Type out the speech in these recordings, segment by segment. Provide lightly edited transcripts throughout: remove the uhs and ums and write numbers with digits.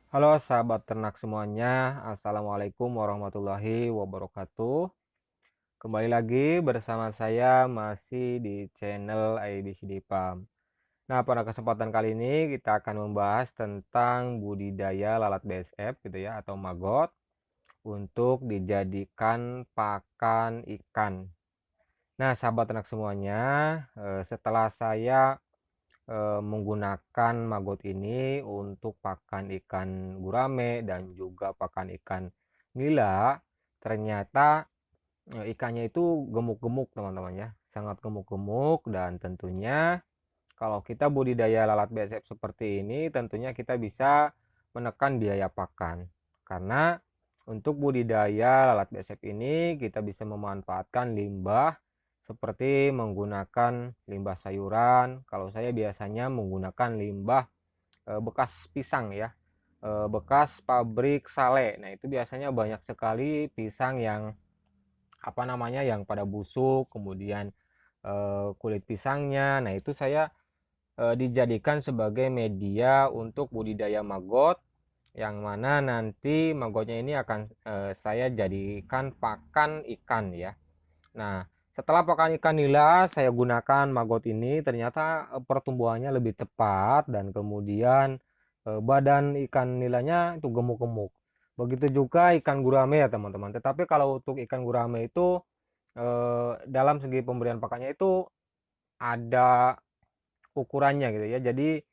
Halo sahabat ternak semuanya, Assalamualaikum warahmatullahi wabarakatuh. Kembali lagi bersama saya masih di channel ABCD Farm. Nah, pada kesempatan kali ini kita akan membahas tentang budidaya lalat BSF gitu ya, atau maggot untuk dijadikan pakan ikan. Nah, sahabat ternak semuanya, setelah saya menggunakan maggot ini untuk pakan ikan gurame dan juga pakan ikan nila, ternyata ikannya itu gemuk-gemuk teman-teman ya, sangat gemuk-gemuk. Dan tentunya kalau kita budidaya lalat BSF seperti ini, tentunya kita bisa menekan biaya pakan, karena untuk budidaya lalat BSF ini kita bisa memanfaatkan limbah seperti menggunakan limbah sayuran. Kalau saya biasanya menggunakan limbah bekas pisang ya, bekas pabrik sale. Nah, itu biasanya banyak sekali pisang yang yang pada busuk, kemudian kulit pisangnya. Nah, itu saya dijadikan sebagai media untuk budidaya maggot, yang mana nanti maggotnya ini akan saya jadikan pakan ikan ya. Nah, setelah pakan ikan nila saya gunakan maggot ini, ternyata pertumbuhannya lebih cepat, dan kemudian badan ikan nilanya itu gemuk-gemuk. Begitu juga ikan gurame ya teman-teman. Tetapi kalau untuk ikan gurame itu dalam segi pemberian pakannya itu ada ukurannya gitu ya. Jadi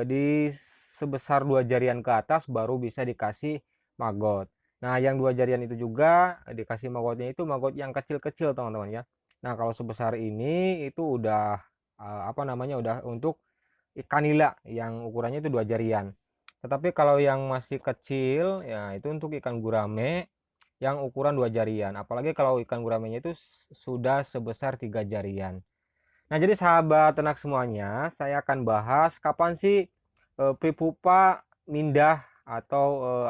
di sebesar dua jarian ke atas baru bisa dikasih maggot. Nah, yang dua jarian itu juga dikasih maggotnya itu maggot yang kecil-kecil teman-teman ya. Nah, kalau sebesar ini itu udah udah untuk ikan nila yang ukurannya itu dua jarian. Tetapi kalau yang masih kecil ya itu untuk ikan gurame yang ukuran dua jarian. Apalagi kalau ikan guramenya itu sudah sebesar tiga jarian. Nah, jadi sahabat ternak semuanya, saya akan bahas kapan sih Pripupa mindah atau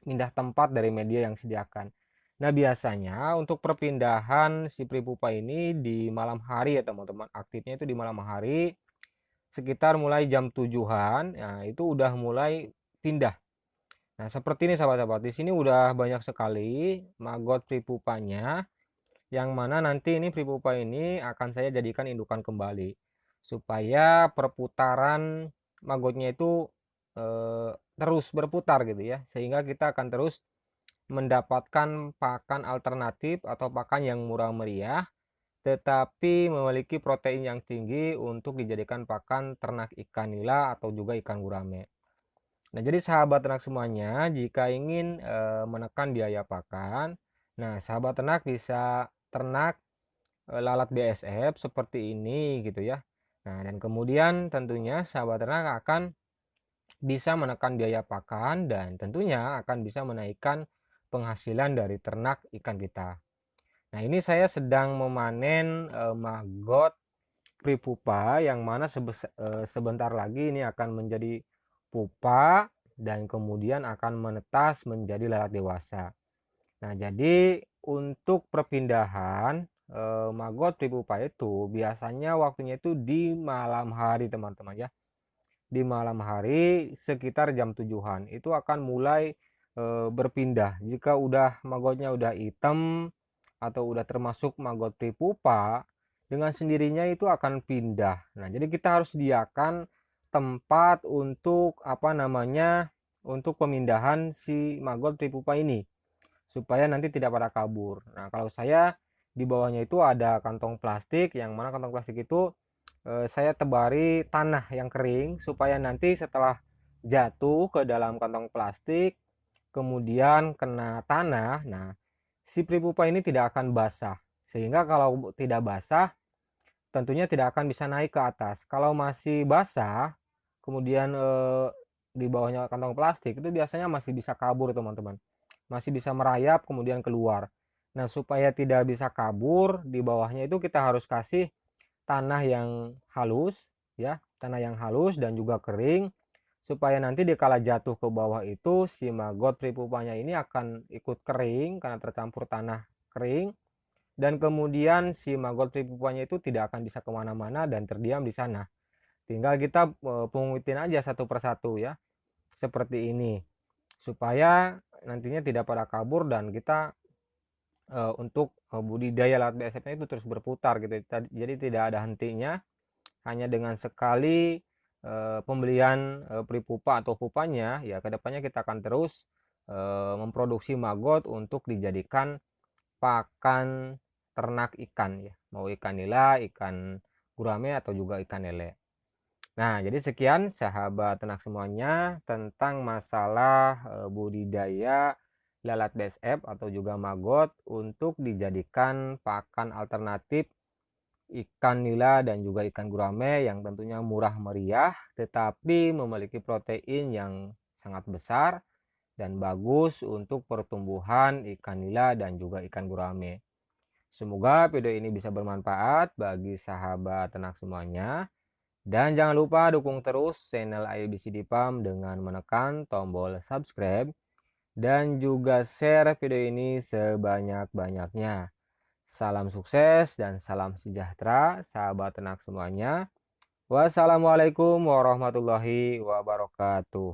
mindah tempat dari media yang disediakan. Nah, biasanya untuk perpindahan si Pripupa ini di malam hari ya teman-teman. Aktifnya itu di malam hari sekitar mulai jam 7-an. Nah, itu udah mulai pindah. Nah, seperti ini sahabat-sahabat. Di sini udah banyak sekali maggot Pripupanya, yang mana nanti ini Pripupa ini akan saya jadikan indukan kembali supaya perputaran maggotnya itu terus berputar gitu ya, sehingga kita akan terus mendapatkan pakan alternatif atau pakan yang murah meriah tetapi memiliki protein yang tinggi untuk dijadikan pakan ternak ikan nila atau juga ikan gurame. Nah, jadi sahabat ternak semuanya, jika ingin menekan biaya pakan, nah sahabat ternak bisa ternak lalat BSF seperti ini gitu ya. Nah, dan kemudian tentunya sahabat ternak akan bisa menekan biaya pakan dan tentunya akan bisa menaikkan penghasilan dari ternak ikan kita. Nah, ini saya sedang memanen maggot Pripupa, yang mana sebentar lagi ini akan menjadi pupa dan kemudian akan menetas menjadi lalat dewasa. Nah, jadi untuk perpindahan maggot Pripupa itu biasanya waktunya itu di malam hari teman-teman ya. Di malam hari sekitar jam 7-an itu akan mulai berpindah. Jika udah maggotnya udah hitam atau udah termasuk maggot Pripupa, dengan sendirinya itu akan pindah. Nah, jadi kita harus sediakan tempat untuk untuk pemindahan si maggot Pripupa ini supaya nanti tidak pada kabur. Nah, kalau saya di bawahnya itu ada kantong plastik, yang mana kantong plastik itu saya tebari tanah yang kering supaya nanti setelah jatuh ke dalam kantong plastik kemudian kena tanah, nah si Pripupa ini tidak akan basah, sehingga kalau tidak basah tentunya tidak akan bisa naik ke atas. Kalau masih basah kemudian di bawahnya kantong plastik itu biasanya masih bisa kabur teman-teman, masih bisa merayap kemudian keluar. Nah, supaya tidak bisa kabur, di bawahnya itu kita harus kasih tanah yang halus ya, tanah yang halus dan juga kering, supaya nanti dikala jatuh ke bawah itu si maggot Pripupanya ini akan ikut kering karena tercampur tanah kering, dan kemudian si maggot Pripupanya itu tidak akan bisa kemana-mana dan terdiam di sana. Tinggal kita pungutin aja satu persatu ya. seperti ini, supaya nantinya tidak pada kabur dan kita untuk budidaya lalat BSF-nya itu terus berputar gitu. Jadi tidak ada hentinya, hanya dengan sekali pembelian pripupa atau pupanya, ya kedepannya kita akan terus memproduksi maggot untuk dijadikan pakan ternak ikan ya, mau ikan nila, ikan gurame atau juga ikan lele. Nah, jadi sekian sahabat ternak semuanya tentang masalah budidaya lalat BSF atau juga maggot untuk dijadikan pakan alternatif ikan nila dan juga ikan gurame yang tentunya murah meriah tetapi memiliki protein yang sangat besar dan bagus untuk pertumbuhan ikan nila dan juga ikan gurame. Semoga video ini bisa bermanfaat bagi sahabat ternak semuanya. Dan jangan lupa dukung terus channel ABCD Farm dengan menekan tombol subscribe dan juga share video ini sebanyak-banyaknya. Salam sukses dan salam sejahtera sahabat ternak semuanya. Wassalamualaikum warahmatullahi wabarakatuh.